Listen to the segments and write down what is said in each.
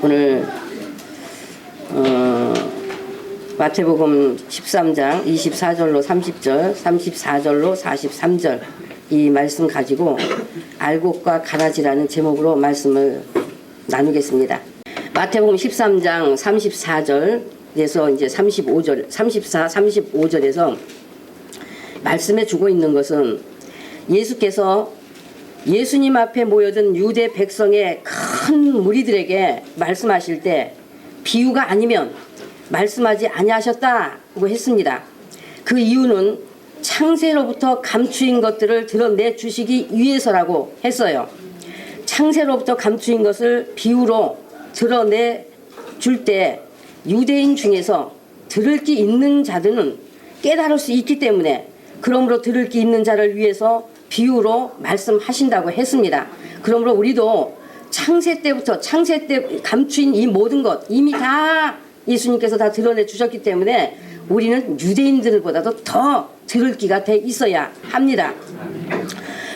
오늘 마태복음 13장 24절로 30절, 34절로 43절 이 말씀 가지고 알곡과 가라지라는 제목으로 말씀을 나누겠습니다. 마태복음 13장 34절에서 이제 35절, 34, 35절에서 말씀해 주고 있는 것은 예수께서 예수님 앞에 모여든 유대 백성의 큰 무리들에게 말씀하실 때 비유가 아니면 말씀하지 아니하셨다고 했습니다. 그 이유는 창세로부터 감추인 것들을 드러내 주시기 위해서라고 했어요. 창세로부터 감추인 것을 비유로 드러내 줄 때 유대인 중에서 들을 게 있는 자들은 깨달을 수 있기 때문에 그러므로 들을 게 있는 자를 위해서 비유로 말씀하신다고 했습니다. 그러므로 우리도 창세 때 감추인 이 모든 것 이미 다 예수님께서 다 드러내 주셨기 때문에 우리는 유대인들보다도 더 들을 기가 돼 있어야 합니다.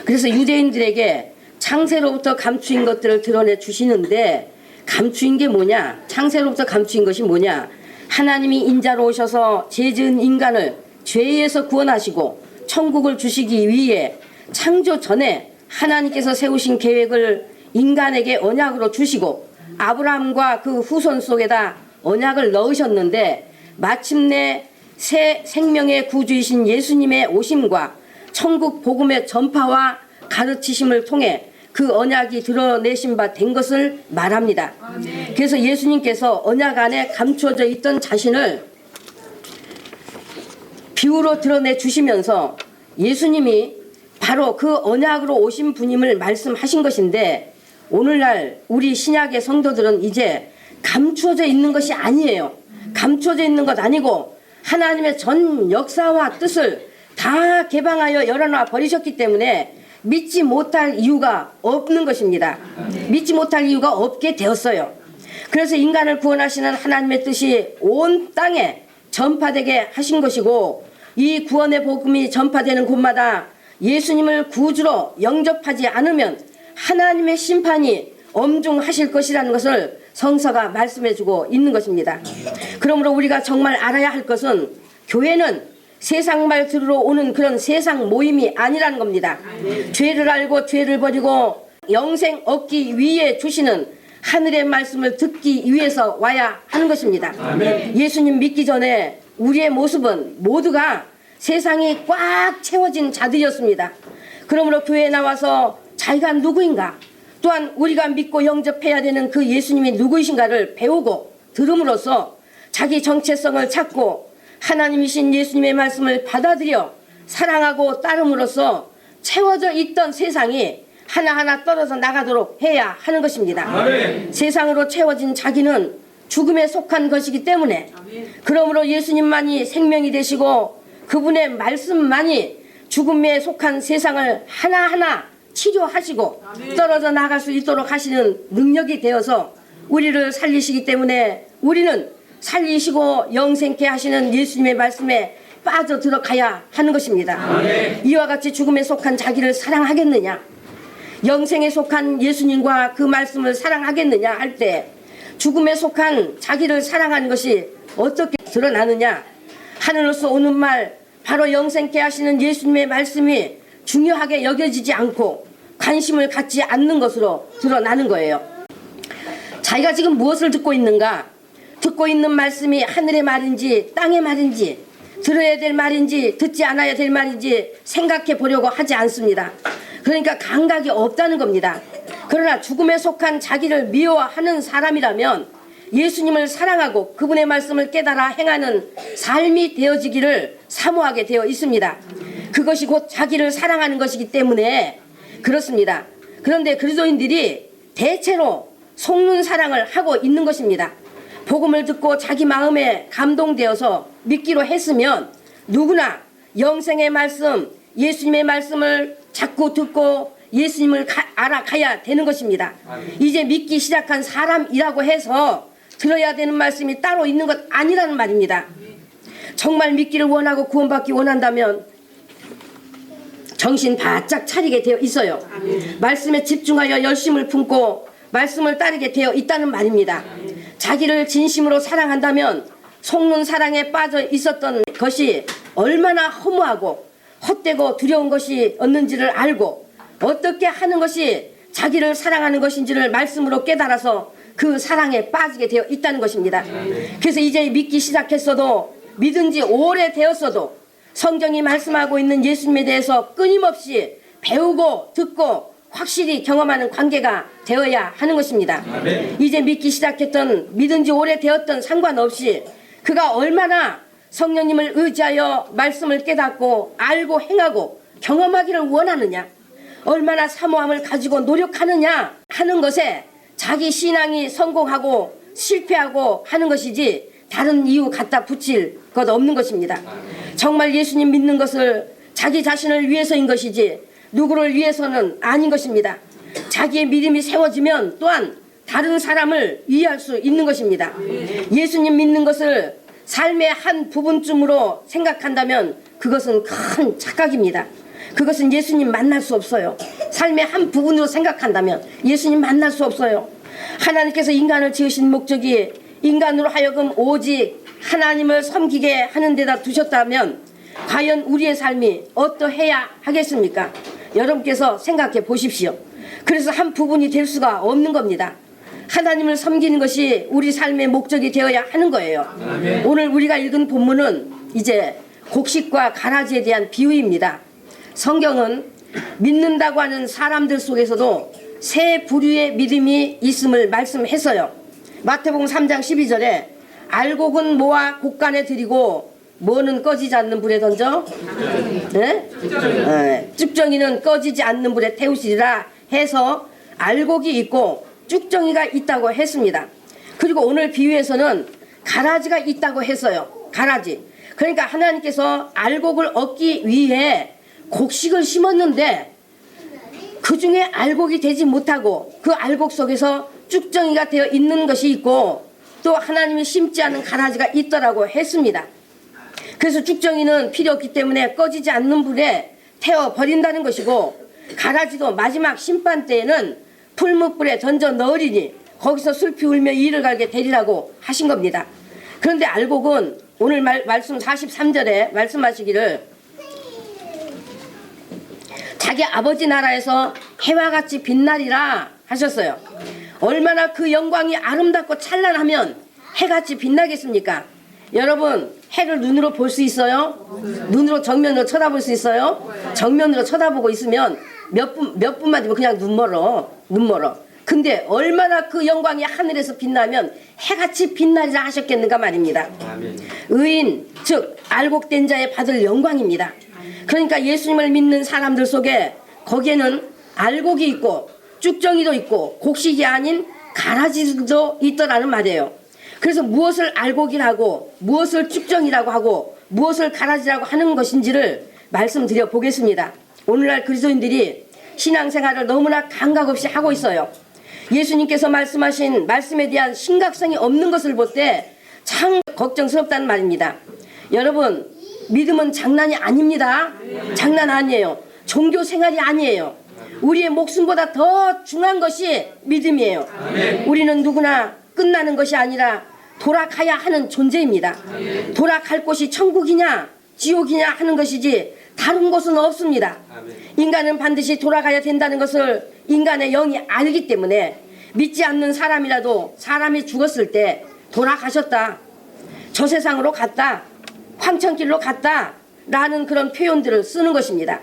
그래서 유대인들에게 창세로부터 감추인 것들을 드러내 주시는데 감추인 게 뭐냐? 창세로부터 감추인 것이 뭐냐? 하나님이 인자로 오셔서 죄 지은 인간을 죄에서 구원하시고 천국을 주시기 위해 창조 전에 하나님께서 세우신 계획을 인간에게 언약으로 주시고 아브라함과 그 후손 속에다 언약을 넣으셨는데 마침내 새 생명의 구주이신 예수님의 오심과 천국 복음의 전파와 가르치심을 통해 그 언약이 드러내신 바 된 것을 말합니다. 그래서 예수님께서 언약 안에 감추어져 있던 자신을 비유로 드러내 주시면서 예수님이 바로 그 언약으로 오신 분임을 말씀하신 것인데 오늘날 우리 신약의 성도들은 이제 감추어져 있는 것이 아니에요. 감추어져 있는 것 아니고 하나님의 전 역사와 뜻을 다 개방하여 열어놔 버리셨기 때문에 믿지 못할 이유가 없는 것입니다. 믿지 못할 이유가 없게 되었어요. 그래서 인간을 구원하시는 하나님의 뜻이 온 땅에 전파되게 하신 것이고 이 구원의 복음이 전파되는 곳마다 예수님을 구주로 영접하지 않으면 하나님의 심판이 엄중하실 것이라는 것을 성서가 말씀해주고 있는 것입니다. 그러므로 우리가 정말 알아야 할 것은 교회는 세상 말 들으러 오는 그런 세상 모임이 아니라는 겁니다. 죄를 알고 죄를 버리고 영생 얻기 위해 주시는 하늘의 말씀을 듣기 위해서 와야 하는 것입니다. 예수님 믿기 전에 우리의 모습은 모두가 세상이 꽉 채워진 자들이었습니다. 그러므로 교회에 나와서 자기가 누구인가 또한 우리가 믿고 영접해야 되는 그 예수님이 누구이신가를 배우고 들음으로써 자기 정체성을 찾고 하나님이신 예수님의 말씀을 받아들여 사랑하고 따름으로써 채워져 있던 세상이 하나하나 떨어져 나가도록 해야 하는 것입니다. 아멘. 세상으로 채워진 자기는 죽음에 속한 것이기 때문에 그러므로 예수님만이 생명이 되시고 그분의 말씀만이 죽음에 속한 세상을 하나하나 치료하시고 떨어져 나갈 수 있도록 하시는 능력이 되어서 우리를 살리시기 때문에 우리는 살리시고 영생케 하시는 예수님의 말씀에 빠져 들어가야 하는 것입니다. 아멘. 이와 같이 죽음에 속한 자기를 사랑하겠느냐 영생에 속한 예수님과 그 말씀을 사랑하겠느냐 할 때 죽음에 속한 자기를 사랑하는 것이 어떻게 드러나느냐 하늘로서 오는 말 바로 영생케 하시는 예수님의 말씀이 중요하게 여겨지지 않고 관심을 갖지 않는 것으로 드러나는 거예요. 자기가 지금 무엇을 듣고 있는가 듣고 있는 말씀이 하늘의 말인지 땅의 말인지 들어야 될 말인지 듣지 않아야 될 말인지 생각해 보려고 하지 않습니다. 그러니까 감각이 없다는 겁니다. 그러나 죽음에 속한 자기를 미워하는 사람이라면 예수님을 사랑하고 그분의 말씀을 깨달아 행하는 삶이 되어지기를 사모하게 되어 있습니다. 그것이 곧 자기를 사랑하는 것이기 때문에 그렇습니다. 그런데 그리스도인들이 대체로 속는 사랑을 하고 있는 것입니다. 복음을 듣고 자기 마음에 감동되어서 믿기로 했으면 누구나 영생의 말씀, 예수님의 말씀을 자꾸 듣고 예수님을 알아가야 되는 것입니다. 이제 믿기 시작한 사람이라고 해서 들어야 되는 말씀이 따로 있는 것 아니라는 말입니다. 정말 믿기를 원하고 구원받기 원한다면 정신 바짝 차리게 되어 있어요. 말씀에 집중하여 열심을 품고 말씀을 따르게 되어 있다는 말입니다. 자기를 진심으로 사랑한다면 속는 사랑에 빠져 있었던 것이 얼마나 허무하고 헛되고 두려운 것이었는지를 알고 어떻게 하는 것이 자기를 사랑하는 것인지를 말씀으로 깨달아서 그 사랑에 빠지게 되어 있다는 것입니다. 그래서 이제 믿기 시작했어도 믿은 지 오래되었어도 성경이 말씀하고 있는 예수님에 대해서 끊임없이 배우고 듣고 확실히 경험하는 관계가 되어야 하는 것입니다. 이제 믿기 시작했던 믿은 지 오래되었던 상관없이 그가 얼마나 성령님을 의지하여 말씀을 깨닫고 알고 행하고 경험하기를 원하느냐, 얼마나 사모함을 가지고 노력하느냐 하는 것에 자기 신앙이 성공하고 실패하고 하는 것이지 다른 이유 갖다 붙일 것 없는 것입니다. 정말 예수님 믿는 것을 자기 자신을 위해서인 것이지 누구를 위해서는 아닌 것입니다. 자기의 믿음이 세워지면 또한 다른 사람을 이해할 수 있는 것입니다. 예수님 믿는 것을 삶의 한 부분쯤으로 생각한다면 그것은 큰 착각입니다. 그것은 예수님 만날 수 없어요. 삶의 한 부분으로 생각한다면 예수님 만날 수 없어요. 하나님께서 인간을 지으신 목적이 인간으로 하여금 오직 하나님을 섬기게 하는 데다 두셨다면 과연 우리의 삶이 어떠해야 하겠습니까? 여러분께서 생각해 보십시오. 그래서 한 부분이 될 수가 없는 겁니다. 하나님을 섬기는 것이 우리 삶의 목적이 되어야 하는 거예요. 아멘. 오늘 우리가 읽은 본문은 이제 곡식과 가라지에 대한 비유입니다. 성경은 믿는다고 하는 사람들 속에서도 세 부류의 믿음이 있음을 말씀했어요. 마태복음 3장 12절에 알곡은 모아 곡간에 들이고 뭐는 꺼지지 않는 불에 던져? 네? 쭉정이는 꺼지지 않는 불에 태우시리라 해서 알곡이 있고 쭉정이가 있다고 했습니다. 그리고 오늘 비유에서는 가라지가 있다고 했어요. 가라지. 그러니까 하나님께서 알곡을 얻기 위해 곡식을 심었는데 그 중에 알곡이 되지 못하고 그 알곡 속에서 쭉정이가 되어 있는 것이 있고 또 하나님이 심지 않은 가라지가 있더라고 했습니다. 그래서 쭉정이는 필요 없기 때문에 꺼지지 않는 불에 태워버린다는 것이고 가라지도 마지막 심판 때에는 풀무불에 던져 넣으리니 거기서 슬피 울며 이를 갈게 되리라고 하신 겁니다. 그런데 알곡은 오늘 말씀 43절에 말씀하시기를 자기 아버지 나라에서 해와 같이 빛나리라 하셨어요. 얼마나 그 영광이 아름답고 찬란하면 해같이 빛나겠습니까? 여러분 해를 눈으로 볼 수 있어요? 눈으로 정면으로 쳐다볼 수 있어요? 정면으로 쳐다보고 있으면 몇 분만 되면 그냥 눈 멀어. 근데 얼마나 그 영광이 하늘에서 빛나면 해같이 빛나리라 하셨겠는가 말입니다. 의인 즉 알곡된 자의 받을 영광입니다. 그러니까 예수님을 믿는 사람들 속에 거기에는 알곡이 있고 쭉정이도 있고 곡식이 아닌 가라지도 있더라는 말이에요. 그래서 무엇을 알곡이라고 무엇을 쭉정이라고 하고 무엇을 가라지라고 하는 것인지를 말씀드려 보겠습니다. 오늘날 그리스도인들이 신앙생활을 너무나 감각 없이 하고 있어요. 예수님께서 말씀하신 말씀에 대한 심각성이 없는 것을 볼 때 참 걱정스럽다는 말입니다. 여러분 믿음은 장난이 아닙니다. 장난 아니에요. 종교 생활이 아니에요. 우리의 목숨보다 더 중요한 것이 믿음이에요. 우리는 누구나 끝나는 것이 아니라 돌아가야 하는 존재입니다. 돌아갈 곳이 천국이냐 지옥이냐 하는 것이지 다른 곳은 없습니다. 인간은 반드시 돌아가야 된다는 것을 인간의 영이 알기 때문에 믿지 않는 사람이라도 사람이 죽었을 때 돌아가셨다, 저 세상으로 갔다, 황천길로 갔다 라는 그런 표현들을 쓰는 것입니다.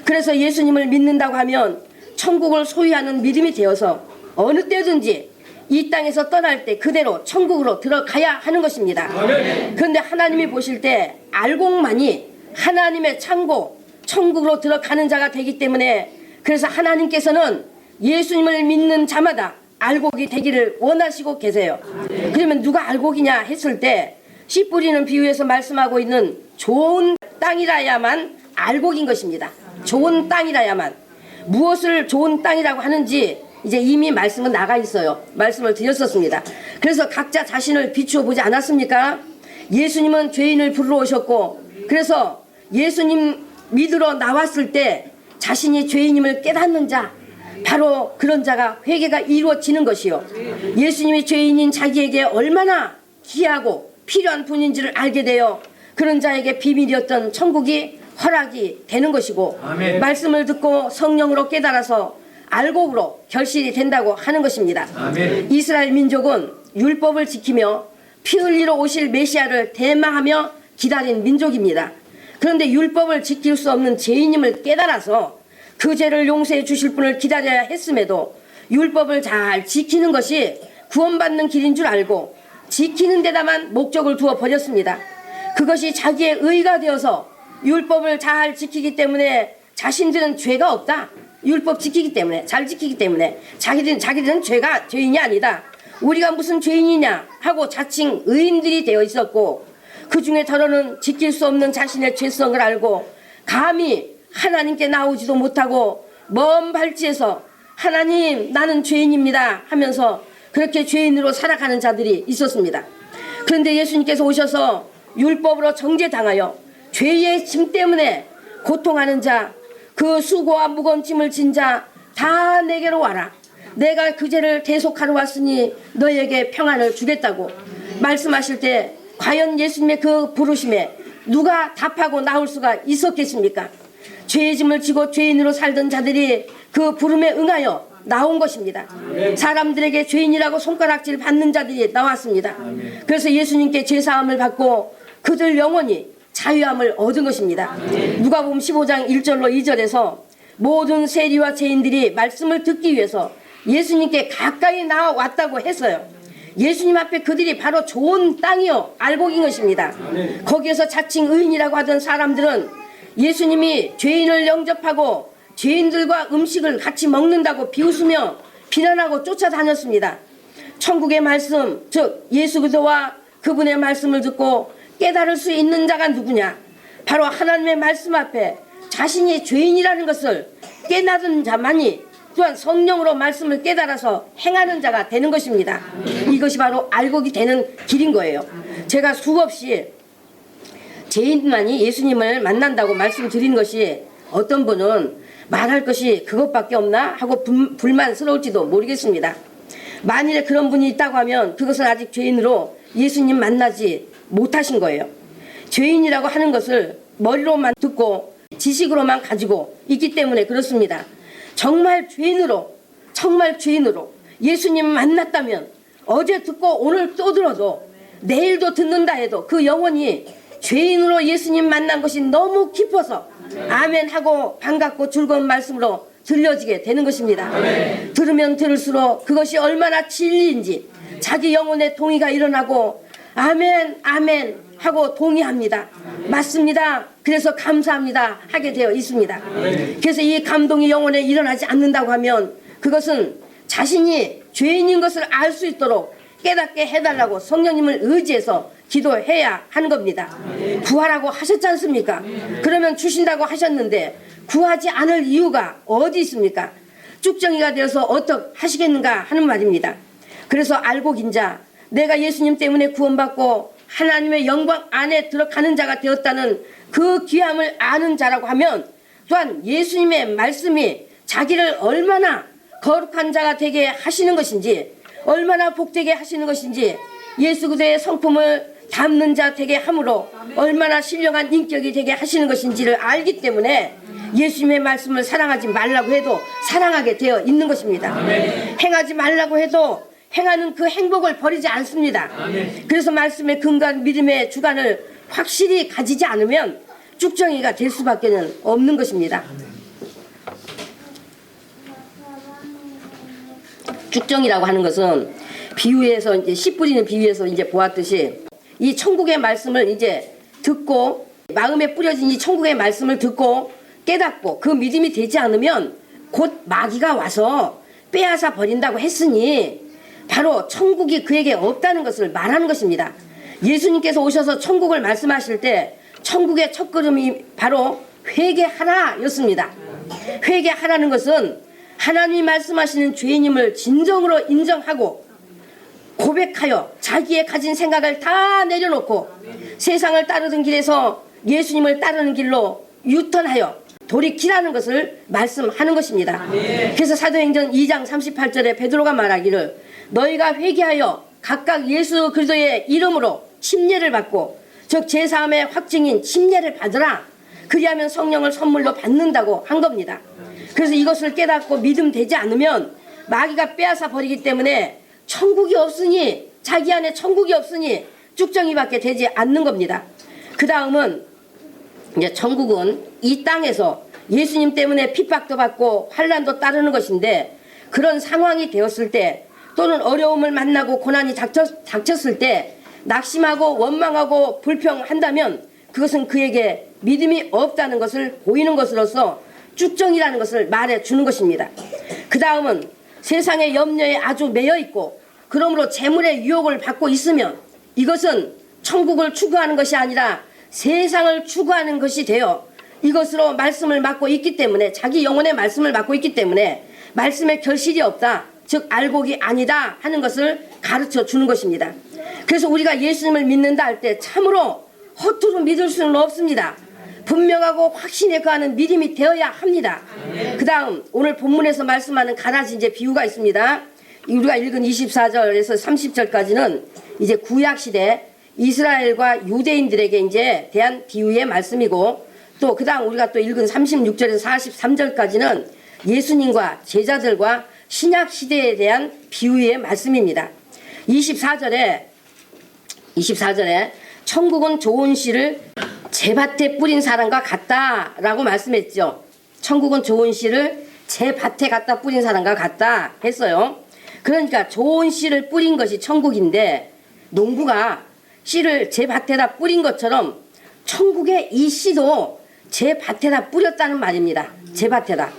그래서 예수님을 믿는다고 하면 천국을 소유하는 믿음이 되어서 어느 때든지 이 땅에서 떠날 때 그대로 천국으로 들어가야 하는 것입니다. 그런데 하나님이 보실 때 알곡만이 하나님의 창고 천국으로 들어가는 자가 되기 때문에 그래서 하나님께서는 예수님을 믿는 자마다 알곡이 되기를 원하시고 계세요. 그러면 누가 알곡이냐 했을 때 씨 뿌리는 비유에서 말씀하고 있는 좋은 땅이라야만 알곡인 것입니다. 좋은 땅이라야만. 무엇을 좋은 땅이라고 하는지 이제 이미 말씀은 나가 있어요. 말씀을 드렸었습니다. 그래서 각자 자신을 비추어 보지 않았습니까? 예수님은 죄인을 부르러 오셨고 그래서 예수님 믿으러 나왔을 때 자신이 죄인임을 깨닫는 자, 바로 그런 자가 회개가 이루어지는 것이요. 예수님이 죄인인 자기에게 얼마나 귀하고 필요한 분인지를 알게 되어 그런 자에게 비밀이었던 천국이 허락이 되는 것이고, 아멘. 말씀을 듣고 성령으로 깨달아서 알곡으로 결실이 된다고 하는 것입니다. 아멘. 이스라엘 민족은 율법을 지키며 피 흘리러 오실 메시아를 대망하며 기다린 민족입니다. 그런데 율법을 지킬 수 없는 죄인임을 깨달아서 그 죄를 용서해 주실 분을 기다려야 했음에도 율법을 잘 지키는 것이 구원받는 길인 줄 알고 지키는 데다만 목적을 두어 버렸습니다. 그것이 자기의 의가 되어서 율법을 잘 지키기 때문에 자신들은 죄가 없다. 율법 지키기 때문에, 잘 지키기 때문에 자기들은 죄인이 아니다. 우리가 무슨 죄인이냐 하고 자칭 의인들이 되어 있었고, 그 중에 더러는 지킬 수 없는 자신의 죄성을 알고 감히 하나님께 나오지도 못하고 먼 발치에서 하나님 나는 죄인입니다 하면서 그렇게 죄인으로 살아가는 자들이 있었습니다. 그런데 예수님께서 오셔서 율법으로 정죄당하여 죄의 짐 때문에 고통하는 자, 그 수고와 무거운 짐을 진 자 다 내게로 와라. 내가 그 죄를 대속하러 왔으니 너에게 평안을 주겠다고 말씀하실 때 과연 예수님의 그 부르심에 누가 답하고 나올 수가 있었겠습니까? 죄의 짐을 지고 죄인으로 살던 자들이 그 부름에 응하여 나온 것입니다. 사람들에게 죄인이라고 손가락질 받는 자들이 나왔습니다. 그래서 예수님께 죄사함을 받고 그들 영혼이 자유함을 얻은 것입니다. 누가복음 15장 1절로 2절에서 모든 세리와 죄인들이 말씀을 듣기 위해서 예수님께 가까이 나왔다고 했어요. 예수님 앞에 그들이 바로 좋은 땅이요 알곡인 것입니다. 거기에서 자칭 의인이라고 하던 사람들은 예수님이 죄인을 영접하고 죄인들과 음식을 같이 먹는다고 비웃으며 비난하고 쫓아다녔습니다. 천국의 말씀, 즉 예수 그리스도와 그분의 말씀을 듣고 깨달을 수 있는 자가 누구냐? 바로 하나님의 말씀 앞에 자신이 죄인이라는 것을 깨달은 자만이 또한 성령으로 말씀을 깨달아서 행하는 자가 되는 것입니다. 이것이 바로 알곡이 되는 길인 거예요. 제가 수없이 죄인만이 예수님을 만난다고 말씀드리는 것이 어떤 분은 말할 것이 그것밖에 없나 하고 불만스러울지도 모르겠습니다. 만일에 그런 분이 있다고 하면 그것은 아직 죄인으로 예수님 만나지 못하신 거예요. 죄인이라고 하는 것을 머리로만 듣고 지식으로만 가지고 있기 때문에 그렇습니다. 정말 죄인으로 예수님 만났다면 어제 듣고 오늘 또 들어도 내일도 듣는다 해도 그 영혼이 죄인으로 예수님 만난 것이 너무 깊어서 아멘 하고 반갑고 즐거운 말씀으로 들려지게 되는 것입니다. 아멘. 들으면 들을수록 그것이 얼마나 진리인지 자기 영혼의 동의가 일어나고 아멘 아멘 하고 동의합니다. 맞습니다. 그래서 감사합니다 하게 되어 있습니다. 그래서 이 감동이 영혼에 일어나지 않는다고 하면 그것은 자신이 죄인인 것을 알 수 있도록 깨닫게 해달라고 성령님을 의지해서 기도해야 하는 겁니다. 구하라고 하셨지 않습니까? 그러면 주신다고 하셨는데 구하지 않을 이유가 어디 있습니까? 쭉정이가 되어서 어떻게 하시겠는가 하는 말입니다. 그래서 알곡인 자, 내가 예수님 때문에 구원받고 하나님의 영광 안에 들어가는 자가 되었다는 그 귀함을 아는 자라고 하면 또한 예수님의 말씀이 자기를 얼마나 거룩한 자가 되게 하시는 것인지, 얼마나 복되게 하시는 것인지, 예수 그리스도의 성품을 담는 자 되게 함으로 얼마나 신령한 인격이 되게 하시는 것인지를 알기 때문에 예수님의 말씀을 사랑하지 말라고 해도 사랑하게 되어 있는 것입니다. 아멘. 행하지 말라고 해도 행하는 그 행복을 버리지 않습니다. 아멘. 그래서 말씀의 근간, 믿음의 주관을 확실히 가지지 않으면 쭉정이가 될 수밖에 없는 것입니다. 쭉정이라고 하는 것은 비유에서 이제 씨 뿌리는 비유에서 이제 보았듯이 이 천국의 말씀을 이제 듣고 마음에 뿌려진 이 천국의 말씀을 듣고 깨닫고 그 믿음이 되지 않으면 곧 마귀가 와서 빼앗아 버린다고 했으니 바로 천국이 그에게 없다는 것을 말하는 것입니다. 예수님께서 오셔서 천국을 말씀하실 때 천국의 첫걸음이 바로 회개하라 였습니다. 회개하라는 것은 하나님이 말씀하시는 죄인임을 진정으로 인정하고 고백하여 자기의 가진 생각을 다 내려놓고 세상을 따르던 길에서 예수님을 따르는 길로 유턴하여 돌이키라는 것을 말씀하는 것입니다. 그래서 사도행전 2장 38절에 베드로가 말하기를 너희가 회개하여 각각 예수 그리스도의 이름으로 침례를 받고 즉 제사함의 확증인 침례를 받으라. 그리하면 성령을 선물로 받는다고 한 겁니다. 그래서 이것을 깨닫고 믿음되지 않으면 마귀가 빼앗아 버리기 때문에 천국이 없으니 자기 안에 천국이 없으니 쭉정이밖에 되지 않는 겁니다. 그 다음은 이제 천국은 이 땅에서 예수님 때문에 핍박도 받고 환난도 따르는 것인데 그런 상황이 되었을 때 또는 어려움을 만나고 고난이 닥쳤을 때 낙심하고 원망하고 불평한다면 그것은 그에게 믿음이 없다는 것을 보이는 것으로서 쭉정이라는 것을 말해 주는 것입니다. 그 다음은 세상의 염려에 아주 매여 있고 그러므로 재물의 유혹을 받고 있으면 이것은 천국을 추구하는 것이 아니라 세상을 추구하는 것이 되어 이것으로 말씀을 맡고 있기 때문에 자기 영혼의 말씀을 맡고 있기 때문에 말씀에 결실이 없다. 즉 알곡이 아니다 하는 것을 가르쳐 주는 것입니다. 그래서 우리가 예수님을 믿는다 할 때 참으로 허투루 믿을 수는 없습니다. 분명하고 확신에 거하는 믿음이 되어야 합니다. 그 다음 오늘 본문에서 말씀하는 가라지 이제 비유가 있습니다. 우리가 읽은 24절에서 30절까지는 이제 구약시대 이스라엘과 유대인들에게 이제 대한 비유의 말씀이고 또 그 다음 우리가 또 읽은 36절에서 43절까지는 예수님과 제자들과 신약시대에 대한 비유의 말씀입니다. 24절에 천국은 좋은 씨를 제밭에 뿌린 사람과 같다라고 말씀했죠. 천국은 좋은 씨를 제밭에 갖다 뿌린 사람과 같다 했어요. 그러니까 좋은 씨를 뿌린 것이 천국인데 농부가 씨를 제밭에다 뿌린 것처럼 천국의 이 씨도 제밭에다 뿌렸다는 말입니다. 제밭에다.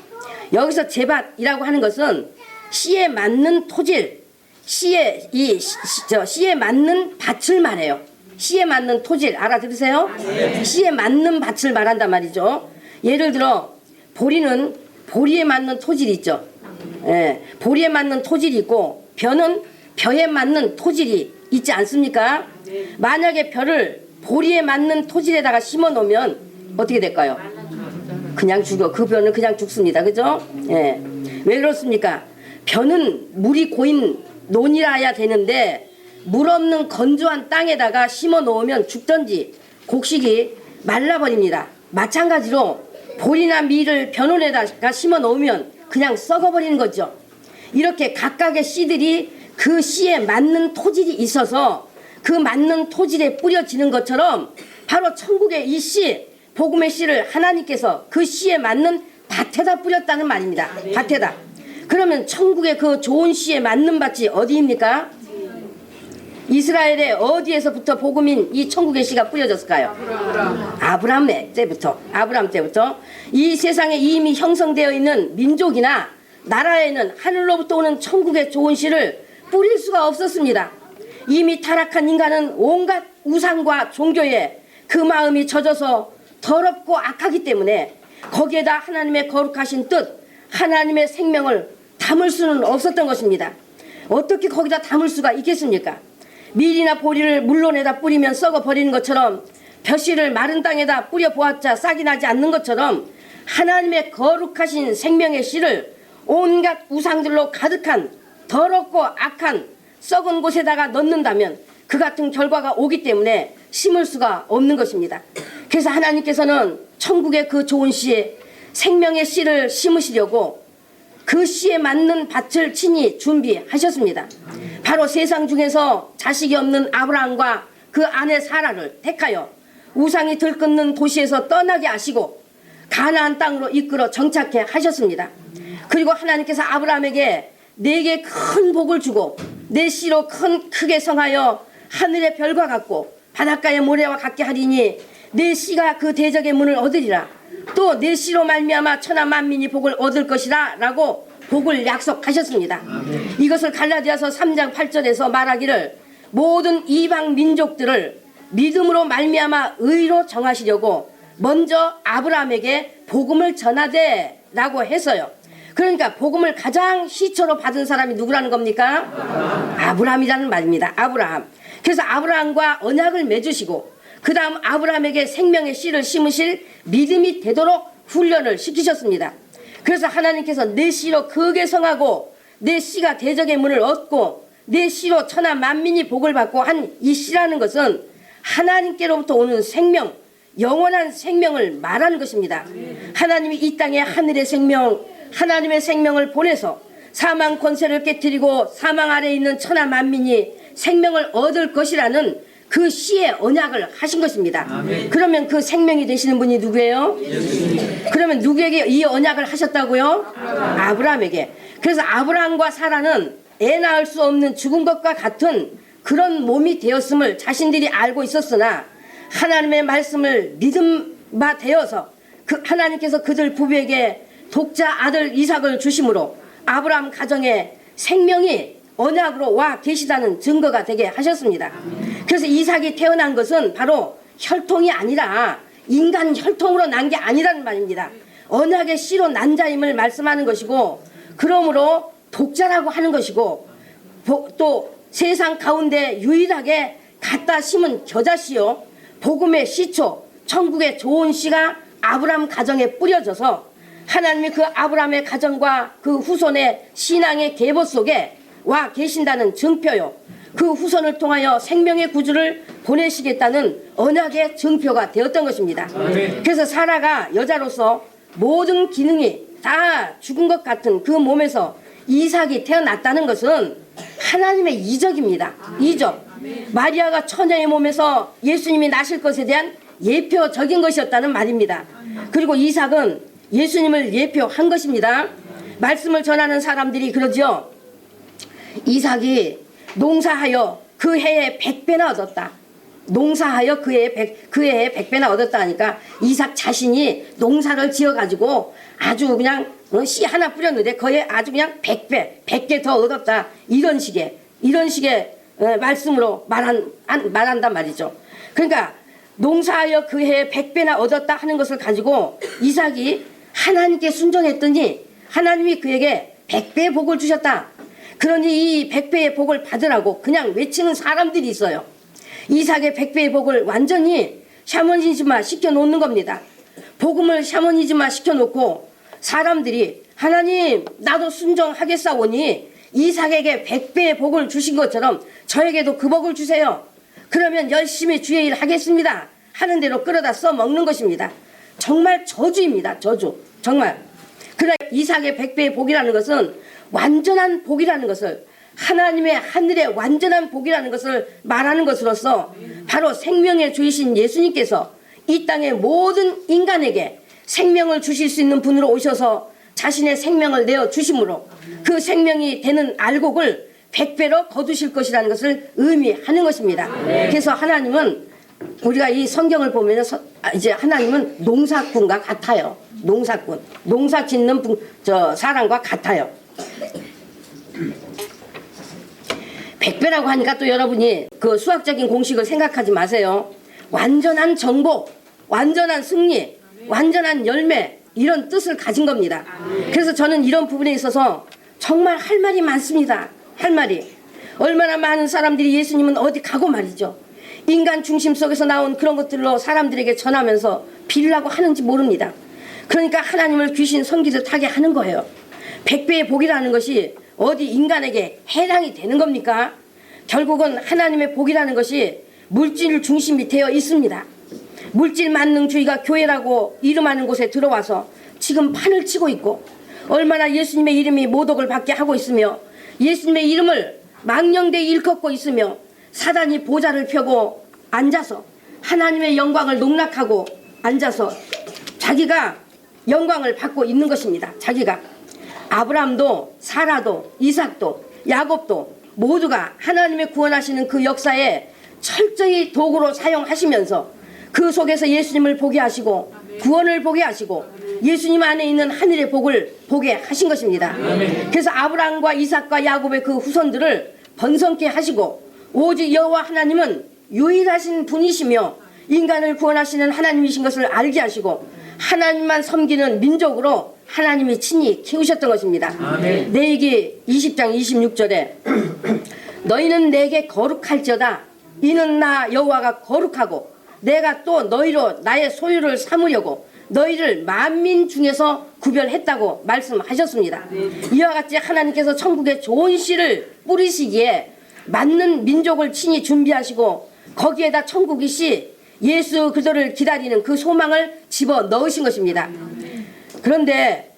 여기서 제밭이라고 하는 것은 씨에 맞는 토질, 씨에 맞는 밭을 말해요. 씨에 맞는 토질 알아들으세요? 씨에 맞는 밭을 말한단 말이죠. 예를 들어 보리는 보리에 맞는 토질이 있죠. 예, 보리에 맞는 토질이 있고 벼는 벼에 맞는 토질이 있지 않습니까? 만약에 벼를 보리에 맞는 토질에다가 심어 놓으면 어떻게 될까요? 그냥 죽어. 그 벼는 그냥 죽습니다. 그죠? 예. 왜 그렇습니까? 벼는 물이 고인 논이라야 되는데 물 없는 건조한 땅에다가 심어 놓으면 죽던지 곡식이 말라버립니다. 마찬가지로 보리나 밀을 벼논에다가 심어 놓으면 그냥 썩어버리는 거죠. 이렇게 각각의 씨들이 그 씨에 맞는 토질이 있어서 그 맞는 토질에 뿌려지는 것처럼 바로 천국의 이 씨, 복음의 씨를 하나님께서 그 씨에 맞는 밭에다 뿌렸다는 말입니다. 밭에다. 그러면 천국의 그 좋은 씨에 맞는 밭이 어디입니까? 이스라엘의 어디에서부터 복음인 이 천국의 씨가 뿌려졌을까요? 아브라함 때부터 이 세상에 이미 형성되어 있는 민족이나 나라에는 하늘로부터 오는 천국의 좋은 씨를 뿌릴 수가 없었습니다. 이미 타락한 인간은 온갖 우상과 종교에 그 마음이 젖어서 더럽고 악하기 때문에 거기에다 하나님의 거룩하신 뜻, 하나님의 생명을 담을 수는 없었던 것입니다. 어떻게 거기다 담을 수가 있겠습니까? 밀이나 보리를 물론에다 뿌리면 썩어버리는 것처럼 벼씨를 마른 땅에다 뿌려보았자 싹이 나지 않는 것처럼 하나님의 거룩하신 생명의 씨를 온갖 우상들로 가득한 더럽고 악한 썩은 곳에다가 넣는다면 그 같은 결과가 오기 때문에 심을 수가 없는 것입니다. 그래서 하나님께서는 천국의 그 좋은 씨에 생명의 씨를 심으시려고 그 씨에 맞는 밭을 친히 준비하셨습니다. 바로 세상 중에서 자식이 없는 아브라함과 그 아내 사라를 택하여 우상이 들끓는 도시에서 떠나게 하시고 가나안 땅으로 이끌어 정착해 하셨습니다. 그리고 하나님께서 아브라함에게 내게 큰 복을 주고 내 씨로 크게 성하여 하늘의 별과 같고 바닷가의 모래와 같게 하리니 내 씨가 그 대적의 문을 얻으리라. 또 내 씨로 말미암아 천하 만민이 복을 얻을 것이라 라고 복을 약속하셨습니다. 이것을 갈라디아서 3장 8절에서 말하기를 모든 이방 민족들을 믿음으로 말미암아 의로 정하시려고 먼저 아브라함에게 복음을 전하되 라고 해서요. 그러니까 복음을 가장 시초로 받은 사람이 누구라는 겁니까? 아브라함이라는 말입니다. 아브라함. 그래서 아브라함과 언약을 맺으시고 그 다음 아브라함에게 생명의 씨를 심으실 믿음이 되도록 훈련을 시키셨습니다. 그래서 하나님께서 내 씨로 크게 성하고 내 씨가 대적의 문을 얻고 내 씨로 천하 만민이 복을 받고 한 이 씨라는 것은 하나님께로부터 오는 생명, 영원한 생명을 말하는 것입니다. 하나님이 이 땅에 하늘의 생명, 하나님의 생명을 보내서 사망 권세를 깨뜨리고 사망 아래에 있는 천하 만민이 생명을 얻을 것이라는 그 씨의 언약을 하신 것입니다. 아멘. 그러면 그 생명이 되시는 분이 누구예요? 예수님. 그러면 누구에게 이 언약을 하셨다고요? 아브라함에게. 그래서 아브라함과 사라는 애 낳을 수 없는 죽은 것과 같은 그런 몸이 되었음을 자신들이 알고 있었으나 하나님의 말씀을 믿음 바 되어서 그 하나님께서 그들 부부에게 독자 아들 이삭을 주심으로 아브라함 가정에 생명이 언약으로 와 계시다는 증거가 되게 하셨습니다. 그래서 이삭이 태어난 것은 바로 혈통이 아니라 인간 혈통으로 난 게 아니라는 말입니다. 언약의 씨로 난 자임을 말씀하는 것이고, 그러므로 독자라고 하는 것이고, 또 세상 가운데 유일하게 갖다 심은 겨자씨요 복음의 씨초, 천국의 좋은 씨가 아브라함 가정에 뿌려져서 하나님이 그 아브라함의 가정과 그 후손의 신앙의 계보 속에 와 계신다는 증표요, 그 후손을 통하여 생명의 구주를 보내시겠다는 언약의 증표가 되었던 것입니다. 그래서 사라가 여자로서 모든 기능이 다 죽은 것 같은 그 몸에서 이삭이 태어났다는 것은 하나님의 이적입니다. 이적. 마리아가 처녀의 몸에서 예수님이 나실 것에 대한 예표적인 것이었다는 말입니다. 그리고 이삭은 예수님을 예표한 것입니다. 말씀을 전하는 사람들이 그러죠. 이삭이 농사하여 그 해에 100배나 얻었다. 농사하여 그 해에 100배나 얻었다 하니까 이삭 자신이 농사를 지어가지고 아주 그냥 씨 하나 뿌렸는데 거기에 아주 그냥 100개 더 얻었다. 이런 식의 말씀으로 말한단 말이죠. 그러니까 농사하여 그 해에 100배나 얻었다 하는 것을 가지고 이삭이 하나님께 순종했더니 하나님이 그에게 100배의 복을 주셨다. 그러니 이 100배의 복을 받으라고 그냥 외치는 사람들이 있어요. 이삭의 100배의 복을 완전히 샤머니즘화 시켜놓는 겁니다. 복음을 샤머니즘화 시켜놓고 사람들이 하나님 나도 순종하겠사오니 이삭에게 100배의 복을 주신 것처럼 저에게도 그 복을 주세요. 그러면 열심히 주의 일 하겠습니다 하는 대로 끌어다 써먹는 것입니다. 정말 저주입니다. 저주. 정말. 그러나 이삭의 100배의 복이라는 것은 완전한 복이라는 것을, 하나님의 하늘의 완전한 복이라는 것을 말하는 것으로서 바로 생명의 주이신 예수님께서 이 땅의 모든 인간에게 생명을 주실 수 있는 분으로 오셔서 자신의 생명을 내어 주심으로 그 생명이 되는 알곡을 100배로 거두실 것이라는 것을 의미하는 것입니다. 그래서 하나님은 우리가 이 성경을 보면 이제 하나님은 농사꾼과 같아요. 농사꾼, 농사 짓는 사람과 같아요. 100배라고 하니까 또 여러분이 그 수학적인 공식을 생각하지 마세요. 완전한 정복, 완전한 승리, 완전한 열매, 이런 뜻을 가진 겁니다. 그래서 저는 이런 부분에 있어서 정말 할 말이 많습니다. 할 말이. 얼마나 많은 사람들이 예수님은 어디 가고 말이죠. 인간 중심 속에서 나온 그런 것들로 사람들에게 전하면서 빌라고 하는지 모릅니다. 그러니까 하나님을 귀신 섬기듯 하게 하는 거예요. 100배의 복이라는 것이 어디 인간에게 해당이 되는 겁니까? 결국은 하나님의 복이라는 것이 물질 중심이 되어 있습니다. 물질 만능주의가 교회라고 이름하는 곳에 들어와서 지금 판을 치고 있고, 얼마나 예수님의 이름이 모독을 받게 하고 있으며 예수님의 이름을 망령되이 일컫고 있으며 사단이 보좌를 펴고 앉아서 하나님의 영광을 농락하고 앉아서 자기가 영광을 받고 있는 것입니다. 자기가. 아브라함도 사라도 이삭도 야곱도 모두가 하나님의 구원하시는 그 역사에 철저히 도구로 사용하시면서 그 속에서 예수님을 보게 하시고 구원을 보게 하시고 예수님 안에 있는 하늘의 복을 보게 하신 것입니다. 그래서 아브라함과 이삭과 야곱의 그 후손들을 번성케 하시고, 오직 여호와 하나님은 유일하신 분이시며 인간을 구원하시는 하나님이신 것을 알게 하시고 하나님만 섬기는 민족으로 하나님이 친히 키우셨던 것입니다. 레위기 20장 26절에 너희는 내게 거룩할지어다. 이는 나 여호와가 거룩하고 내가 또 너희로 나의 소유를 삼으려고 너희를 만민 중에서 구별했다고 말씀하셨습니다. 이와 같이 하나님께서 천국에 좋은 씨를 뿌리시기에 맞는 민족을 친히 준비하시고 거기에다 천국이 씨 예수 그리스도를 기다리는 그 소망을 집어 넣으신 것입니다. 그런데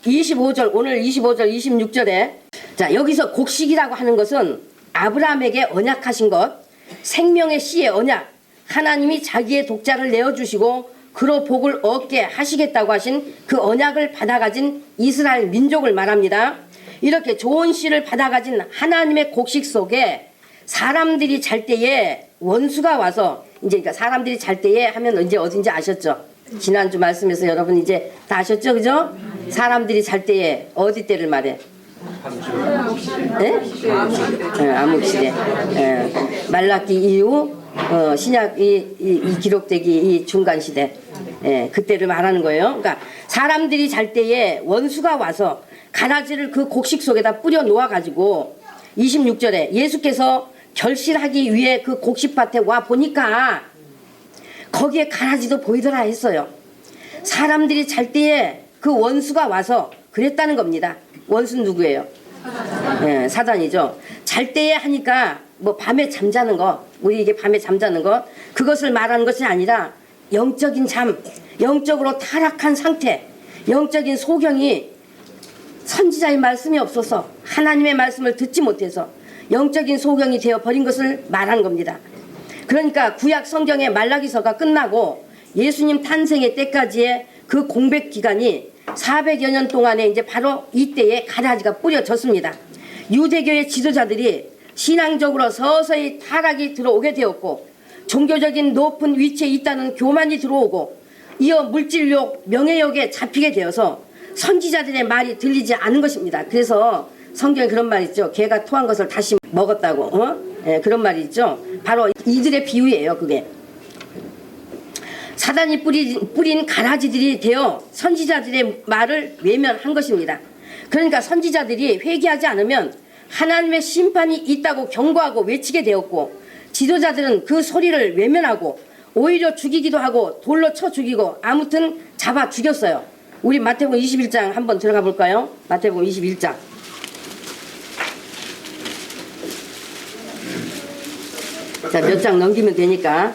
25절 오늘 25절 26절에 자 여기서 곡식이라고 하는 것은 아브라함에게 언약하신 것 생명의 씨의 언약 하나님이 자기의 독자를 내어주시고 그로 복을 얻게 하시겠다고 하신 그 언약을 받아가진 이스라엘 민족을 말합니다. 이렇게 좋은 씨를 받아가진 하나님의 곡식 속에 사람들이 잘 때에 원수가 와서 이제 그러니까 사람들이 잘 때에 하면 이제 어딘지 아셨죠? 지난주 말씀에서 여러분 이제 다 아셨죠? 그죠? 사람들이 잘 때에 어디 때를 말해? 네? 암흑시대. 말라기 이후 신약이 기록되기 이 중간시대. 그때를 말하는 거예요. 그러니까 사람들이 잘 때에 원수가 와서 가라지를 그 곡식 속에다 뿌려 놓아가지고 26절에 예수께서 결실하기 위해 그 곡식밭에 와 보니까 거기에 가라지도 보이더라 했어요. 사람들이 잘 때에 그 원수가 와서 그랬다는 겁니다. 원수는 누구예요? 사단이죠. 잘 때에 하니까 뭐 밤에 잠자는 거 우리 이게 밤에 잠자는 것 그것을 말하는 것이 아니라 영적인 잠 영적으로 타락한 상태 영적인 소경이 선지자의 말씀이 없어서 하나님의 말씀을 듣지 못해서 영적인 소경이 되어 버린 것을 말한 겁니다. 그러니까 구약 성경의 말라기서가 끝나고 예수님 탄생의 때까지의 그 공백 기간이 400여 년 동안에 이제 바로 이때에 가라지가 뿌려졌습니다. 유대교의 지도자들이 신앙적으로 서서히 타락이 들어오게 되었고 종교적인 높은 위치에 있다는 교만이 들어오고 이어 물질욕, 명예욕에 잡히게 되어서 선지자들의 말이 들리지 않은 것입니다. 그래서 성경에 그런 말이 있죠. 개가 토한 것을 다시 먹었다고. 그런 말이 있죠. 바로 이들의 비유예요. 그게. 사단이 뿌린 가라지들이 되어 선지자들의 말을 외면한 것입니다. 그러니까 선지자들이 회개하지 않으면 하나님의 심판이 있다고 경고하고 외치게 되었고 지도자들은 그 소리를 외면하고 오히려 죽이기도 하고 돌로 쳐 죽이고 아무튼 잡아 죽였어요. 우리 마태복음 21장 한번 들어가 볼까요? 마태복음 21장. 자, 몇 장 넘기면 되니까.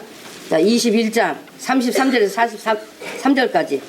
자, 21장 33절에서 43절까지.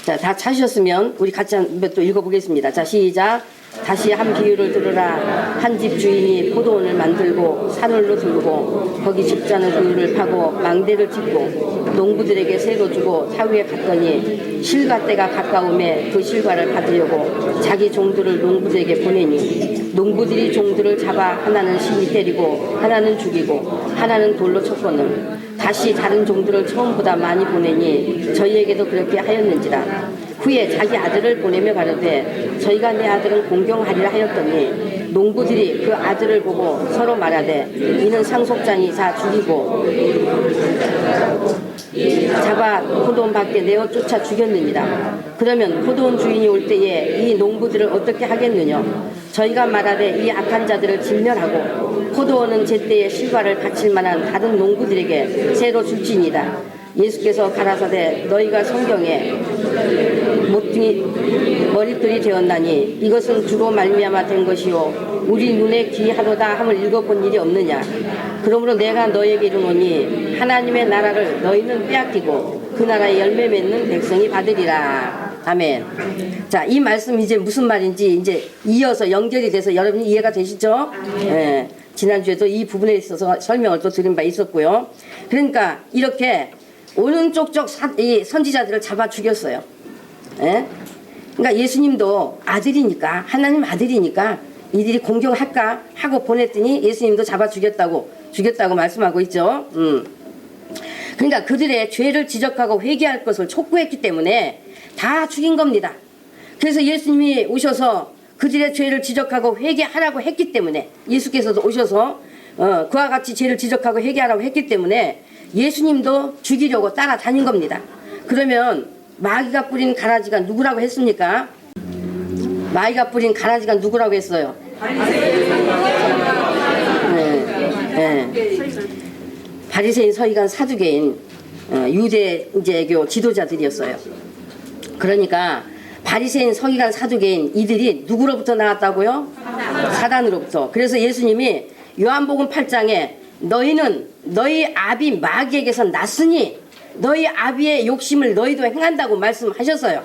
자, 다 찾으셨으면 우리 같이 한번 또 읽어보겠습니다. 자, 시작. 다시 한 비유를 들으라. 한 집 주인이 포도원을 만들고 산울로 두르고 거기 집자는 우유를 파고 망대를 짓고 농부들에게 세로 주고 타위에 갔더니 실과 때가 가까움에 그 실과를 받으려고 자기 종들을 농부들에게 보내니 농부들이 종들을 잡아 하나는 심히 때리고 하나는 죽이고 하나는 돌로 쳤거늘 다시 다른 종들을 처음보다 많이 보내니 저희에게도 그렇게 하였는지라. 후에 자기 아들을 보내며 가로되 저희가 내 아들은 공경하리라 하였더니 농부들이 그 아들을 보고 서로 말하되 이는 상속자니 다 죽이고 잡아 포도원 밖에 내어 쫓아 죽였느니라. 그러면 포도원 주인이 올 때에 이 농부들을 어떻게 하겠느냐. 저희가 말하되 이 악한 자들을 진멸하고 포도원은 제때에 실과를 바칠 만한 다른 농부들에게 새로 줄지니라. 예수께서 가라사대 너희가 성경에 머릿돌이 되었나니 이것은 주로 말미암아 된 것이요 우리 눈에 귀하도다 함을 읽어본 일이 없느냐. 그러므로 내가 너희에게 이르노니 하나님의 나라를 너희는 빼앗기고 그 나라의 열매 맺는 백성이 받으리라. 아멘. 자, 이 말씀 이제 무슨 말인지 이제 이어서 연결이 돼서 여러분이 이해가 되시죠? 예. 지난주에도 이 부분에 있어서 설명을 또 드린 바 있었고요. 그러니까 이렇게 오른쪽 쪽 이 선지자들을 잡아 죽였어요. 예? 그러니까 예수님도 아들이니까 하나님 아들이니까 이들이 공경할까 하고 보냈더니 예수님도 잡아 죽였다고 말씀하고 있죠. 그러니까 그들의 죄를 지적하고 회개할 것을 촉구했기 때문에 다 죽인 겁니다. 그래서 예수님이 오셔서 그들의 죄를 지적하고 회개하라고 했기 때문에 예수께서도 오셔서 그와 같이 죄를 지적하고 회개하라고 했기 때문에 예수님도 죽이려고 따라다닌 겁니다. 그러면 마귀가 뿌린 가라지가 누구라고 했습니까? 마귀가 뿌린 가라지가 누구라고 했어요? 바리새인, 서기관, 사두개인. 유대교의 지도자들이었어요. 그러니까 바리새인, 서기관, 사두개인 이들이 누구로부터 나왔다고요? 사단으로부터. 그래서 예수님이 요한복음 8장에 너희는 너희 아비 마귀에게서 났으니 너희 아비의 욕심을 너희도 행한다고 말씀하셨어요.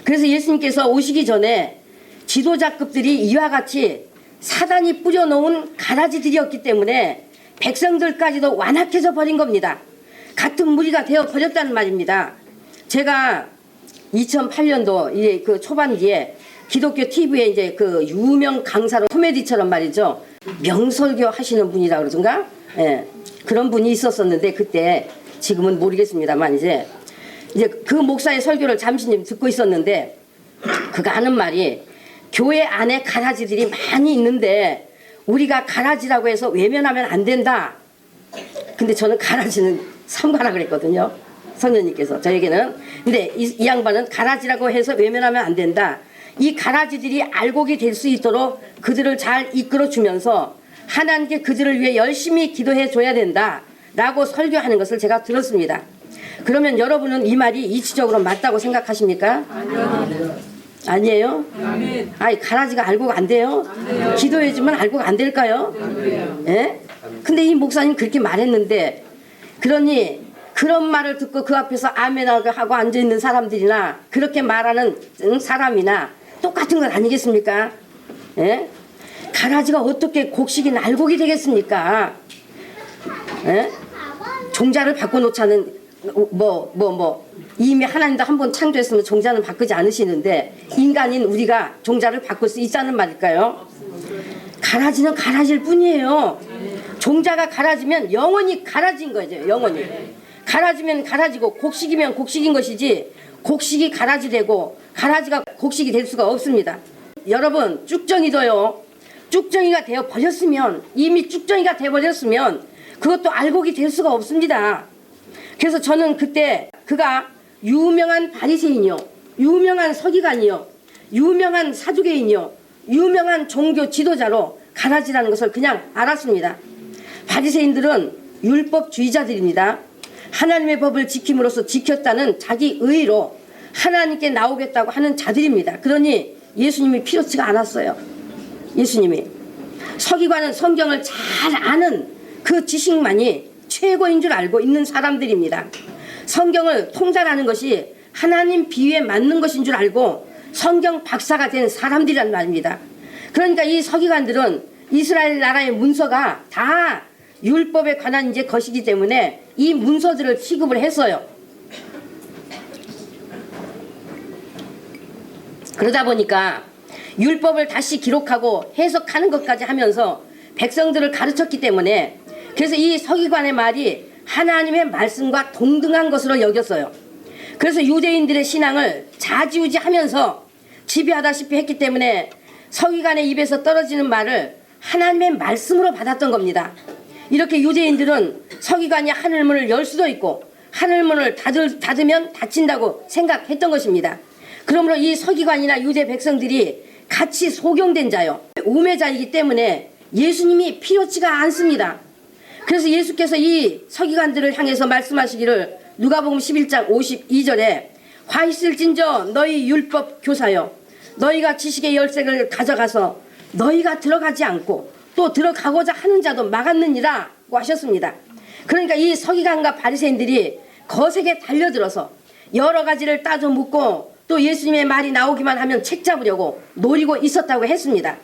그래서 예수님께서 오시기 전에 지도자급들이 이와 같이 사단이 뿌려놓은 가라지들이었기 때문에 백성들까지도 완악해져 버린 겁니다. 같은 무리가 되어 버렸다는 말입니다. 제가 2008년도 이제 그 초반기에 기독교 TV에 이제 그 유명 강사로 코미디처럼 말이죠. 명설교 하시는 분이라 그러던가? 예. 그런 분이 있었었는데 그때 지금은 모르겠습니다만 이제 그 목사의 설교를 잠시 듣고 있었는데 그가 하는 말이 교회 안에 가라지들이 많이 있는데 우리가 가라지라고 해서 외면하면 안 된다. 근데 저는 가라지는 삼가라 그랬거든요. 선생님께서 저에게는. 근데 이 양반은 가라지라고 해서 외면하면 안 된다. 이 가라지들이 알곡이 될 수 있도록 그들을 잘 이끌어 주면서 하나님께 그들을 위해 열심히 기도해 줘야 된다 라고 설교하는 것을 제가 들었습니다. 그러면 여러분은 이 말이 이치적으로 맞다고 생각하십니까? 아니에요? 아니 가라지가 알곡 안 돼요? 기도해 주면 알곡 안 될까요? 예? 근데 이 목사님 그렇게 말했는데 그러니 그런 말을 듣고 그 앞에서 아멘하고 앉아있는 사람들이나 그렇게 말하는 사람이나 똑같은 건 아니겠습니까? 예? 가라지가 어떻게 곡식이 날곡이 되겠습니까? 예? 종자를 바꿔놓자는 이미 하나님도 한번 창조했으면 종자는 바꾸지 않으시는데 인간인 우리가 종자를 바꿀 수 있다는 말일까요? 가라지는 가라질 뿐이에요. 종자가 가라지면 영원히 가라진 거죠. 영원히. 가라지면 가라지고 곡식이면 곡식인 것이지 곡식이 가라지 되고 가라지가 곡식이 될 수가 없습니다. 여러분 쭉정이도요. 쭉정이가 되어 버렸으면 이미 쭉정이가 되어 버렸으면 그것도 알곡이 될 수가 없습니다. 그래서 저는 그때 그가 유명한 바리새인이요, 유명한 서기관이요, 유명한 사두개인이요, 유명한 종교 지도자로 가라지라는 것을 그냥 알았습니다. 바리새인들은 율법주의자들입니다. 하나님의 법을 지킴으로써 지켰다는 자기 의의로 하나님께 나오겠다고 하는 자들입니다. 그러니 예수님이 필요치가 않았어요. 예수님이. 서기관은 성경을 잘 아는 그 지식만이 최고인 줄 알고 있는 사람들입니다. 성경을 통달하는 것이 하나님 비유에 맞는 것인 줄 알고 성경 박사가 된 사람들이란 말입니다. 그러니까 이 서기관들은 이스라엘 나라의 문서가 다 율법에 관한 이제 것이기 때문에 이 문서들을 취급을 했어요. 그러다 보니까 율법을 다시 기록하고 해석하는 것까지 하면서 백성들을 가르쳤기 때문에 그래서 이 서기관의 말이 하나님의 말씀과 동등한 것으로 여겼어요. 그래서 유대인들의 신앙을 좌지우지하면서 지배하다시피 했기 때문에 서기관의 입에서 떨어지는 말을 하나님의 말씀으로 받았던 겁니다. 이렇게 유대인들은 서기관이 하늘문을 열 수도 있고 하늘문을 닫으면 닫힌다고 생각했던 것입니다. 그러므로 이 서기관이나 유대 백성들이 같이 소경된 자요, 우매자이기 때문에 예수님이 필요치가 않습니다. 그래서 예수께서 이 서기관들을 향해서 말씀하시기를 누가복음 11장 52절에 화 있을진저 너희 율법 교사여 너희가 지식의 열쇠를 가져가서 너희가 들어가지 않고 또 들어가고자 하는 자도 막았느니라고 하셨습니다. 그러니까 이 서기관과 바리새인들이 거세게 달려들어서 여러 가지를 따져 묻고 또 예수님의 말이 나오기만 하면 책 잡으려고 노리고 있었다고 했습니다.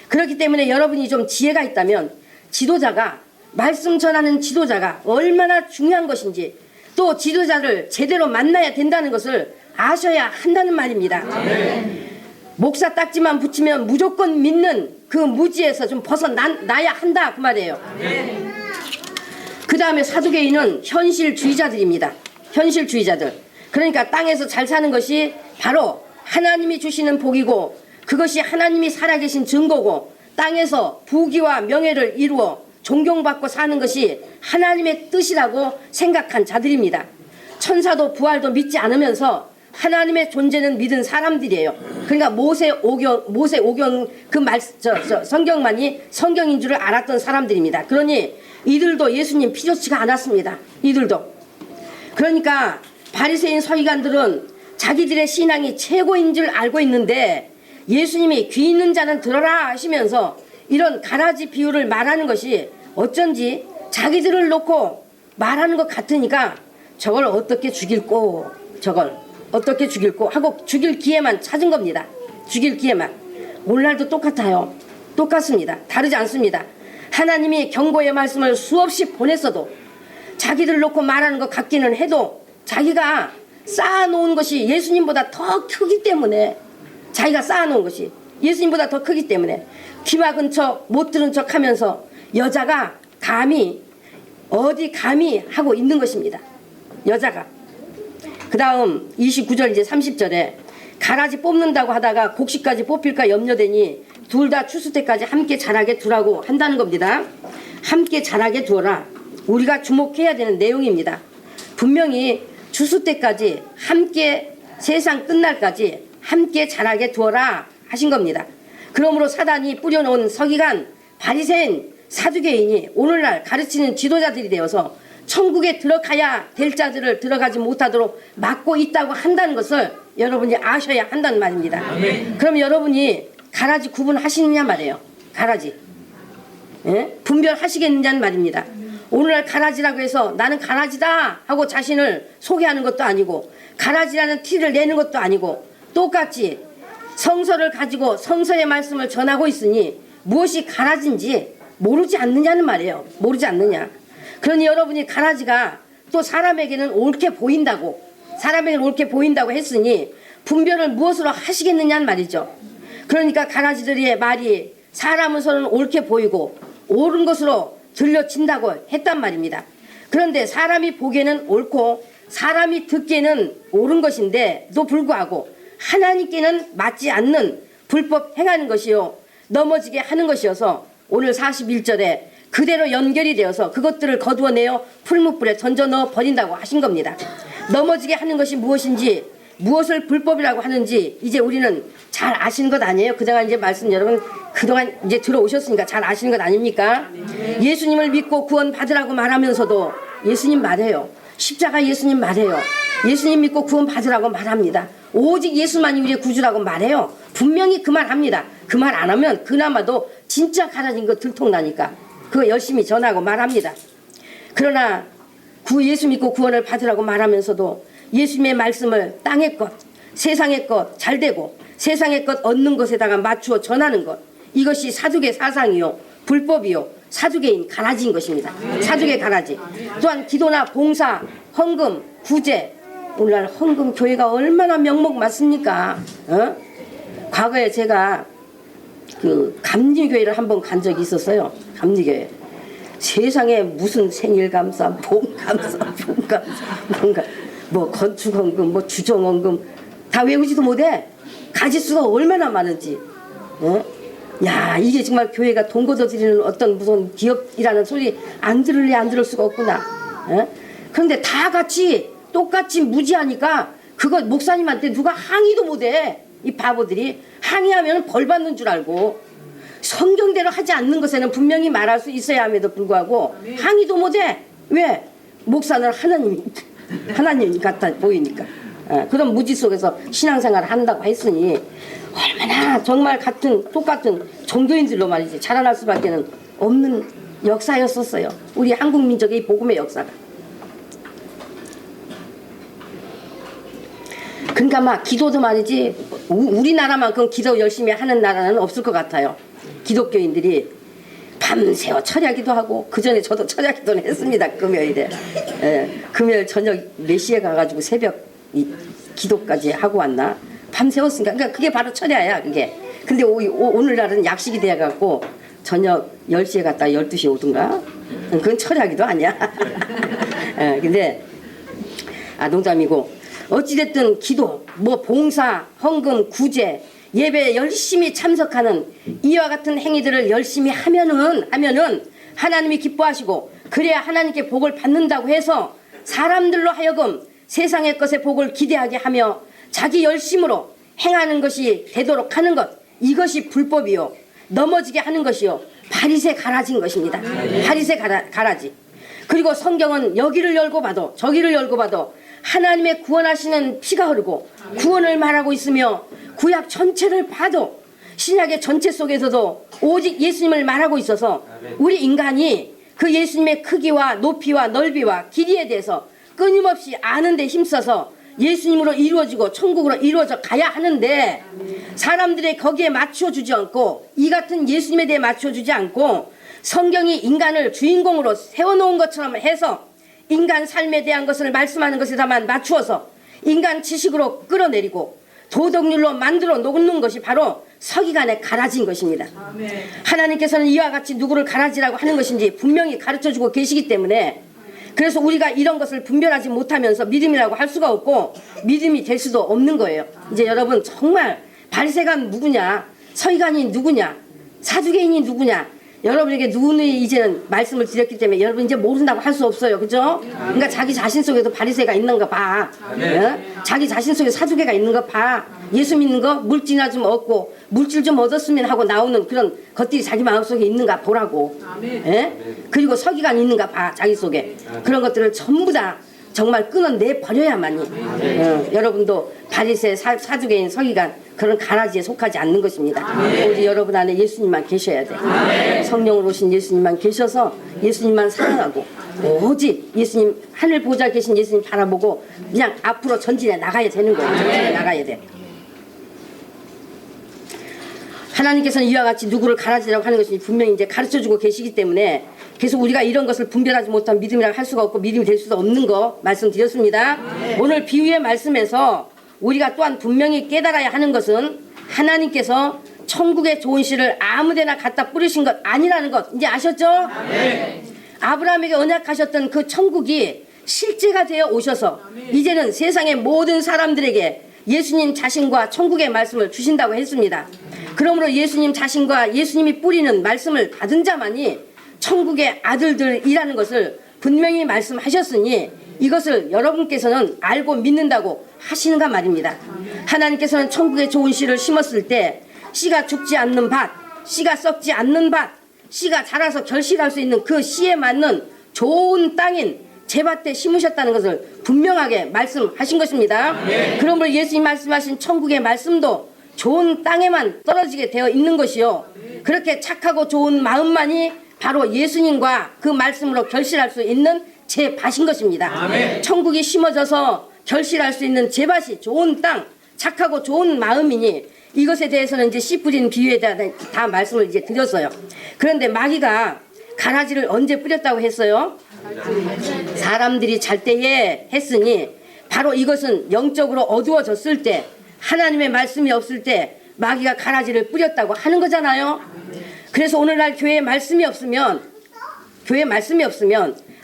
그렇기 때문에 여러분이 좀 지혜가 있다면 지도자가 말씀 전하는 지도자가 얼마나 중요한 것인지 또 지도자를 제대로 만나야 된다는 것을 아셔야 한다는 말입니다. 목사 딱지만 붙이면 무조건 믿는 그 무지에서 좀 벗어나야 한다 그 말이에요. 그 다음에 사두개인은 현실주의자들입니다. 현실주의자들. 그러니까 땅에서 잘 사는 것이 바로 하나님이 주시는 복이고 그것이 하나님이 살아계신 증거고 땅에서 부귀와 명예를 이루어 존경받고 사는 것이 하나님의 뜻이라고 생각한 자들입니다. 천사도 부활도 믿지 않으면서 하나님의 존재는 믿은 사람들이에요. 그러니까 모세오경 그 성경만이 성경인 줄을 알았던 사람들입니다. 그러니 이들도 예수님 필요치가 않았습니다. 이들도. 그러니까 바리새인 서기관들은 자기들의 신앙이 최고인 줄 알고 있는데 예수님이 귀 있는 자는 들어라 하시면서 이런 가라지 비유를 말하는 것이 어쩐지 자기들을 놓고 말하는 것 같으니까 저걸 어떻게 죽일꼬, 저걸 어떻게 죽일꼬 하고 죽일 기회만 찾은 겁니다. 죽일 기회만. 오늘날도 똑같아요. 똑같습니다. 다르지 않습니다. 하나님이 경고의 말씀을 수없이 보냈어도 자기들 놓고 말하는 것 같기는 해도 자기가 쌓아놓은 것이 예수님보다 더 크기 때문에, 자기가 쌓아놓은 것이 예수님보다 더 크기 때문에 귀 막은 척 못 들은 척 하면서 여자가 감히 하고 있는 것입니다. 여자가. 그 다음 29절 이제 30절에 가라지 뽑는다고 하다가 곡식까지 뽑힐까 염려되니 둘 다 추수 때까지 함께 자라게 두라고 한다는 겁니다. 함께 자라게 두어라. 우리가 주목해야 되는 내용입니다. 분명히 추수 때까지 함께, 세상 끝날까지 함께 자라게 두어라 하신 겁니다. 그러므로 사단이 뿌려놓은 서기관, 바리새인, 사두개인이 오늘날 가르치는 지도자들이 되어서 천국에 들어가야 될 자들을 들어가지 못하도록 막고 있다고 한다는 것을 여러분이 아셔야 한다는 말입니다. 아멘. 그럼 여러분이 가라지 구분하시느냐 말이에요. 가라지. 예? 분별하시겠느냐는 말입니다. 오늘날 가라지라고 해서 나는 가라지다 하고 자신을 소개하는 것도 아니고 가라지라는 티를 내는 것도 아니고 똑같이 성서를 가지고 성서의 말씀을 전하고 있으니 무엇이 가라지인지 모르지 않느냐는 말이에요. 모르지 않느냐. 그러니 여러분이 가라지가 또 사람에게는 옳게 보인다고, 사람에게는 옳게 보인다고 했으니 분별을 무엇으로 하시겠느냐는 말이죠. 그러니까 가라지들의 말이 사람으로서는 옳게 보이고 옳은 것으로 들려진다고 했단 말입니다. 그런데 사람이 보기에는 옳고 사람이 듣기에는 옳은 것인데도 불구하고 하나님께는 맞지 않는 불법 행하는 것이요 넘어지게 하는 것이어서 오늘 41절에 그대로 연결이 되어서 그것들을 거두어내어 풀무불에 던져 넣어 버린다고 하신 겁니다. 넘어지게 하는 것이 무엇인지, 무엇을 불법이라고 하는지 이제 우리는 잘 아시는 것 아니에요? 그동안 이제 말씀 여러분 그동안 이제 들어오셨으니까 잘 아시는 것 아닙니까? 예수님을 믿고 구원 받으라고 말하면서도 예수님 말해요. 십자가 예수님 말해요. 예수님 믿고 구원 받으라고 말합니다. 오직 예수만이 우리의 구주라고 말해요. 분명히 그 말 합니다. 그 말 안 하면 그나마도 진짜 가라진 거 들통나니까 그거 열심히 전하고 말합니다. 그러나 예수 믿고 구원을 받으라고 말하면서도 예수님의 말씀을 땅의 것, 세상의 것 잘되고 세상의 것 얻는 것에다가 맞추어 전하는 것, 이것이 사두개 사상이요 불법이요 사두개인 가라지인 것입니다. 사두개 가라지. 또한 기도나 봉사, 헌금, 구제. 오늘날 헌금 교회가 얼마나 명목 많습니까? 과거에 제가 그 감리교회를 한번 간 적이 있었어요. 감리교회. 세상에 무슨 생일감사, 봄감사, 뭔가 뭐 건축헌금, 뭐 주정헌금 다 외우지도 못해. 가지수가 얼마나 많은지. 야, 이게 정말 교회가 돈 걷어들이는 어떤 무슨 기업이라는 소리 안 들을래 안 들을 수가 없구나. 그런데 다 같이 똑같이 무지하니까 그거 목사님한테 누가 항의도 못해. 이 바보들이 항의하면 벌 받는 줄 알고 성경대로 하지 않는 것에는 분명히 말할 수 있어야 함에도 불구하고 항의도 못해. 왜? 목사는 하나님 같아 보이니까. 그런 무지 속에서 신앙생활을 한다고 했으니 얼마나 정말 똑같은 종교인들로 말이지 자라날 수밖에 없는 역사였었어요. 우리 한국 민족의 복음의 역사가. 그러니까 막 기도도 말이지 우리나라만큼 기도 열심히 하는 나라는 없을 것 같아요. 기독교인들이 밤새워 철야기도 하고 그전에 저도 철야기도는 했습니다. 금요일에. 금요일 저녁 4시에 가가지고 새벽 기도까지 하고 왔나? 밤새웠으니까. 그러니까 그게 바로 철야야 그게. 근데 오늘날은 약식이 돼갖고 저녁 10시에 갔다 12시에 오든가? 그건 철야기도 아니야. 근데 농담이고 어찌됐든 기도, 뭐 봉사, 헌금, 구제, 예배에 열심히 참석하는 이와 같은 행위들을 열심히 하면은 하나님이 기뻐하시고 그래야 하나님께 복을 받는다고 해서 사람들로 하여금 세상의 것에 복을 기대하게 하며 자기 열심으로 행하는 것이 되도록 하는 것, 이것이 불법이요 넘어지게 하는 것이요 바리새 가라지인 것입니다. 바리새 가라지. 그리고 성경은 여기를 열고 봐도 저기를 열고 봐도 하나님의 구원하시는 피가 흐르고 구원을 말하고 있으며 구약 전체를 봐도 신약의 전체 속에서도 오직 예수님을 말하고 있어서 우리 인간이 그 예수님의 크기와 높이와 넓이와 길이에 대해서 끊임없이 아는 데 힘써서 예수님으로 이루어지고 천국으로 이루어져 가야 하는데 사람들의 거기에 맞춰주지 않고 이 같은 예수님에 대해 맞춰주지 않고 성경이 인간을 주인공으로 세워놓은 것처럼 해서 인간 삶에 대한 것을 말씀하는 것에다만 맞추어서 인간 지식으로 끌어내리고 도덕률로 만들어 놓는 것이 바로 서기관의 가라지인 것입니다. 아멘. 하나님께서는 이와 같이 누구를 가라지라고 하는 것인지 분명히 가르쳐주고 계시기 때문에 그래서 우리가 이런 것을 분별하지 못하면서 믿음이라고 할 수가 없고 믿음이 될 수도 없는 거예요. 이제 여러분 정말 바리새관 누구냐, 서기관이 누구냐, 사두개인이 누구냐, 여러분에게 누누이 이제는 말씀을 드렸기 때문에 여러분 이제 모른다고 할 수 없어요. 그죠? 그러니까 자기 자신 속에도 바리새가 있는 거 봐. 자기 자신 속에 사두개가 있는 거 봐. 예수 믿는 거 물질이나 좀 얻고 물질 좀 얻었으면 하고 나오는 그런 것들이 자기 마음속에 있는가 보라고. 그리고 서기관 있는가 봐. 자기 속에. 그런 것들을 전부 다 정말 끊어내 버려야만이 여러분도 바리새 사두개인 서기관 그런 가라지에 속하지 않는 것입니다. 오직 여러분 안에 예수님만 계셔야 돼. 성령으로 오신 예수님만 계셔서 예수님만 사랑하고 오직 예수님 하늘 보좌 계신 예수님 바라보고 그냥 앞으로 전진해 나가야 되는 거예요. 전진해 나가야 돼. 하나님께서는 이와 같이 누구를 가라지라고 하는 것이 분명히 이제 가르쳐주고 계시기 때문에 계속 우리가 이런 것을 분별하지 못한 믿음이라고 할 수가 없고 믿음이 될 수도 없는 거 말씀드렸습니다. 오늘 비유의 말씀에서 우리가 또한 분명히 깨달아야 하는 것은 하나님께서 천국의 좋은 씨를 아무데나 갖다 뿌리신 것 아니라는 것 이제 아셨죠? 아브라함에게 언약하셨던 그 천국이 실제가 되어 오셔서 이제는 세상의 모든 사람들에게 예수님 자신과 천국의 말씀을 주신다고 했습니다. 그러므로 예수님 자신과 예수님이 뿌리는 말씀을 받은 자만이 천국의 아들들이라는 것을 분명히 말씀하셨으니 이것을 여러분께서는 알고 믿는다고 하시는가 말입니다. 하나님께서는 천국의 좋은 씨를 심었을 때 씨가 죽지 않는 밭, 씨가 썩지 않는 밭, 씨가 자라서 결실할 수 있는 그 씨에 맞는 좋은 땅인 제밭에 심으셨다는 것을 분명하게 말씀하신 것입니다. 그러므로 예수님 말씀하신 천국의 말씀도 좋은 땅에만 떨어지게 되어 있는 것이요, 그렇게 착하고 좋은 마음만이 바로 예수님과 그 말씀으로 결실할 수 있는 제밭인 것입니다. 아멘. 천국이 심어져서 결실할 수 있는 제밭이 좋은 땅, 착하고 좋은 마음이니 이것에 대해서는 이제 씨 뿌린 비유에 대한 다 말씀을 이제 드렸어요. 그런데 마귀가 가라지를 언제 뿌렸다고 했어요? 사람들이 잘 때에 했으니 바로 이것은 영적으로 어두워졌을 때, 하나님의 말씀이 없을 때 마귀가 가라지를 뿌렸다고 하는 거잖아요. 그래서 오늘날 교회에 말씀이 없으면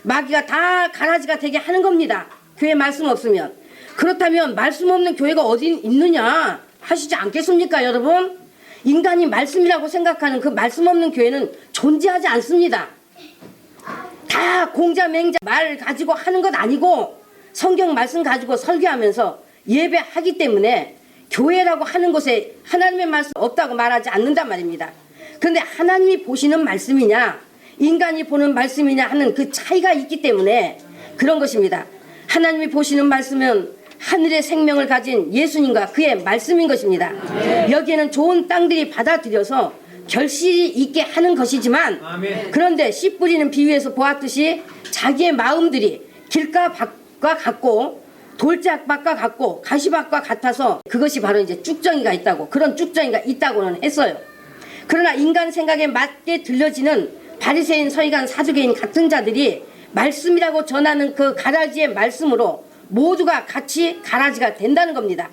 마귀가 다 가라지가 되게 하는 겁니다. 교회에 말씀 없으면. 그렇다면 말씀 없는 교회가 어디 있느냐 하시지 않겠습니까, 여러분? 인간이 말씀이라고 생각하는 그 말씀 없는 교회는 존재하지 않습니다. 다 공자맹자 말 가지고 하는 것 아니고 성경 말씀 가지고 설교하면서 예배하기 때문에 교회라고 하는 곳에 하나님의 말씀 없다고 말하지 않는단 말입니다. 그런데 하나님이 보시는 말씀이냐 인간이 보는 말씀이냐 하는 그 차이가 있기 때문에 그런 것입니다. 하나님이 보시는 말씀은 하늘의 생명을 가진 예수님과 그의 말씀인 것입니다. 여기에는 좋은 땅들이 받아들여서 결실이 있게 하는 것이지만, 그런데 씨 뿌리는 비유에서 보았듯이 자기의 마음들이 길가밭과 같고 돌짝밭과 같고 가시밭과 같아서 그것이 바로 이제 쭉정이가 있다고, 그런 쭉정이가 있다고는 했어요. 그러나 인간 생각에 맞게 들려지는 바리새인, 서기관, 사두개인 같은 자들이 말씀이라고 전하는 그 가라지의 말씀으로 모두가 같이 가라지가 된다는 겁니다.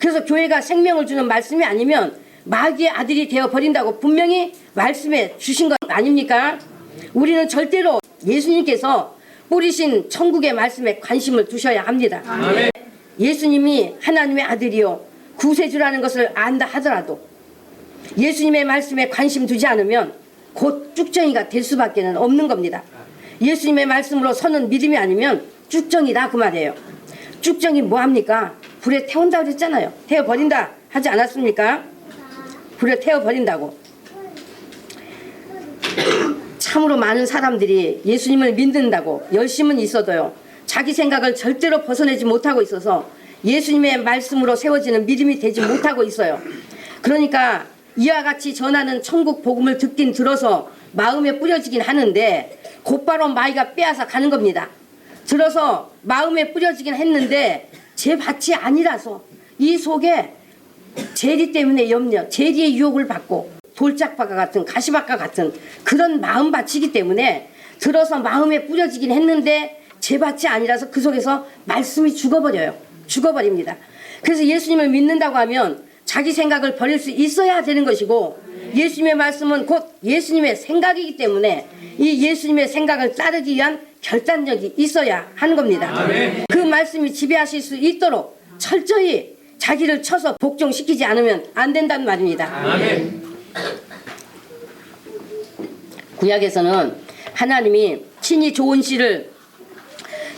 그래서 교회가 생명을 주는 말씀이 아니면 마귀의 아들이 되어버린다고 분명히 말씀해 주신 것 아닙니까? 우리는 절대로 예수님께서 뿌리신 천국의 말씀에 관심을 두셔야 합니다. 아멘. 예수님이 하나님의 아들이요 구세주라는 것을 안다 하더라도 예수님의 말씀에 관심 두지 않으면 곧 쭉정이가 될 수밖에 없는 겁니다. 예수님의 말씀으로 서는 믿음이 아니면 쭉정이다 그 말이에요. 쭉정이 뭐합니까? 불에 태운다 그랬잖아요. 태워버린다 하지 않았습니까? 불에 태워버린다고. 참으로 많은 사람들이 예수님을 믿는다고 열심은 있어도요, 자기 생각을 절대로 벗어내지 못하고 있어서 예수님의 말씀으로 세워지는 믿음이 되지 못하고 있어요. 그러니까 이와 같이 전하는 천국 복음을 듣긴 들어서 마음에 뿌려지긴 하는데 곧바로 마귀가 빼앗아 가는 겁니다. 들어서 마음에 뿌려지긴 했는데 제 밭이 아니라서 이 속에 재리 때문에 염려, 재리의 유혹을 받고 돌짝밭과 같은 가시밭과 같은 그런 마음밭이기 때문에 들어서 마음에 뿌려지긴 했는데 제 밭이 아니라서 그 속에서 말씀이 죽어버려요. 죽어버립니다. 그래서 예수님을 믿는다고 하면 자기 생각을 버릴 수 있어야 되는 것이고, 예수님의 말씀은 곧 예수님의 생각이기 때문에 이 예수님의 생각을 따르기 위한 결단력이 있어야 하는 겁니다. 아멘. 그 말씀이 지배하실 수 있도록 철저히 자기를 쳐서 복종시키지 않으면 안 된다는 말입니다. 아멘. 구약에서는 하나님이 친히 좋은 씨를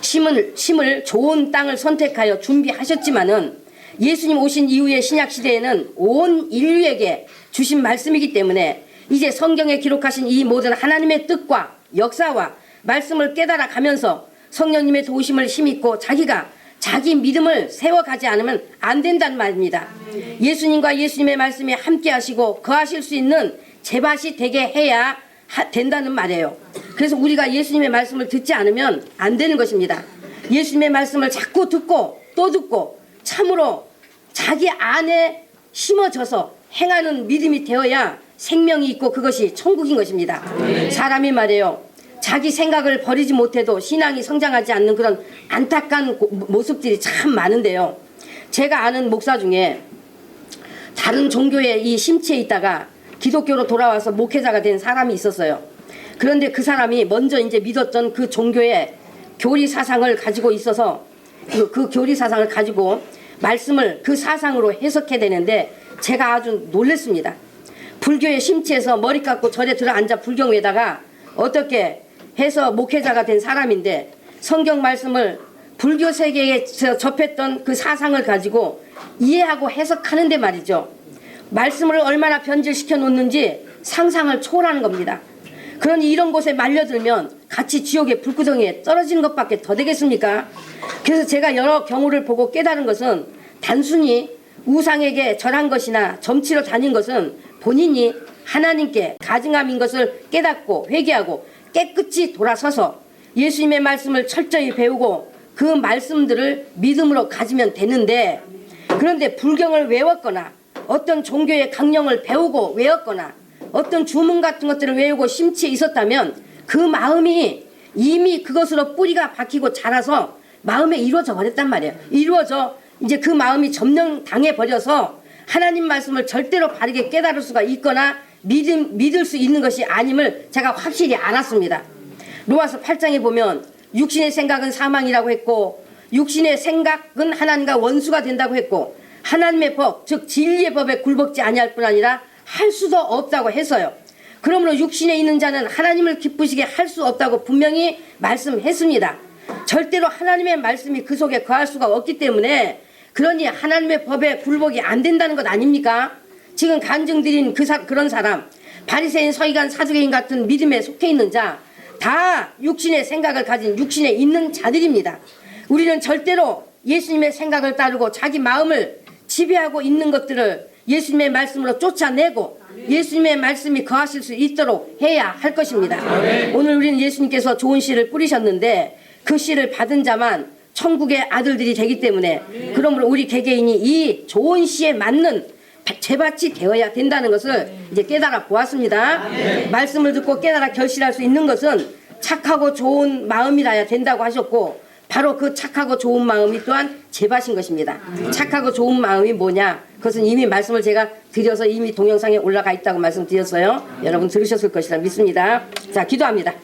심을 좋은 땅을 선택하여 준비하셨지만은 예수님 오신 이후의 신약 시대에는 온 인류에게 주신 말씀이기 때문에 이제 성경에 기록하신 이 모든 하나님의 뜻과 역사와 말씀을 깨달아 가면서 성령님의 도우심을 힘입고 자기가 자기 믿음을 세워가지 않으면 안 된다는 말입니다. 예수님과 예수님의 말씀이 함께 하시고 거하실 수 있는 제밭이 되게 해야 된다는 말이에요. 그래서 우리가 예수님의 말씀을 듣지 않으면 안 되는 것입니다. 예수님의 말씀을 자꾸 듣고 또 듣고 참으로 자기 안에 심어져서 행하는 믿음이 되어야 생명이 있고 그것이 천국인 것입니다. 사람이 말이에요, 자기 생각을 버리지 못해도 신앙이 성장하지 않는 그런 안타까운 모습들이 참 많은데요, 제가 아는 목사 중에 다른 종교에 이 심취해 있다가 기독교로 돌아와서 목회자가 된 사람이 있었어요. 그런데 그 사람이 먼저 이제 믿었던 그 종교의 교리 사상을 가지고 있어서 그 교리 사상을 가지고 말씀을 그 사상으로 해석해야 되는데 제가 아주 놀랐습니다. 불교에 심취해서 머리 깎고 절에 들어앉아 불경에다가 어떻게 해서 목회자가 된 사람인데 성경 말씀을 불교 세계에서 접했던 그 사상을 가지고 이해하고 해석하는데 말이죠, 말씀을 얼마나 변질시켜 놓는지 상상을 초월하는 겁니다. 그러니 이런 곳에 말려들면 같이 지옥의 불구덩이에 떨어지는 것밖에 더 되겠습니까? 그래서 제가 여러 경우를 보고 깨달은 것은 단순히 우상에게 절한 것이나 점치러 다닌 것은 본인이 하나님께 가증함인 것을 깨닫고 회개하고 깨끗이 돌아서서 예수님의 말씀을 철저히 배우고 그 말씀들을 믿음으로 가지면 되는데, 그런데 불경을 외웠거나 어떤 종교의 강령을 배우고 외웠거나 어떤 주문 같은 것들을 외우고 심취해 있었다면 그 마음이 이미 그것으로 뿌리가 박히고 자라서 마음에 이루어져 버렸단 말이에요. 이루어져 이제 그 마음이 점령당해 버려서 하나님 말씀을 절대로 바르게 깨달을 수가 있거나 믿을 수 있는 것이 아님을 제가 확실히 알았습니다. 로마서 8장에 보면 육신의 생각은 사망이라고 했고 육신의 생각은 하나님과 원수가 된다고 했고 하나님의 법, 즉 진리의 법에 굴복지 아니할 뿐 아니라 할 수도 없다고 해서요. 그러므로 육신에 있는 자는 하나님을 기쁘시게 할 수 없다고 분명히 말씀했습니다. 절대로 하나님의 말씀이 그 속에 거할 수가 없기 때문에, 그러니 하나님의 법에 굴복이 안 된다는 것 아닙니까? 지금 간증드린 그런 사람, 바리새인, 서기관, 사두개인 같은 믿음에 속해 있는 자, 다 육신의 생각을 가진 육신에 있는 자들입니다. 우리는 절대로 예수님의 생각을 따르고 자기 마음을 지배하고 있는 것들을 예수님의 말씀으로 쫓아내고 예수님의 말씀이 거하실 수 있도록 해야 할 것입니다. 오늘 우리는 예수님께서 좋은 씨를 뿌리셨는데 그 씨를 받은 자만 천국의 아들들이 되기 때문에, 그러므로 우리 개개인이 이 좋은 씨에 맞는 제밭이 되어야 된다는 것을 이제 깨달아 보았습니다. 말씀을 듣고 깨달아 결실할 수 있는 것은 착하고 좋은 마음이라야 된다고 하셨고, 바로 그 착하고 좋은 마음이 또한 제밭인 것입니다. 착하고 좋은 마음이 뭐냐? 그것은 이미 말씀을 제가 드려서 이미 동영상에 올라가 있다고 말씀드렸어요. 여러분 들으셨을 것이라 믿습니다. 자, 기도합니다.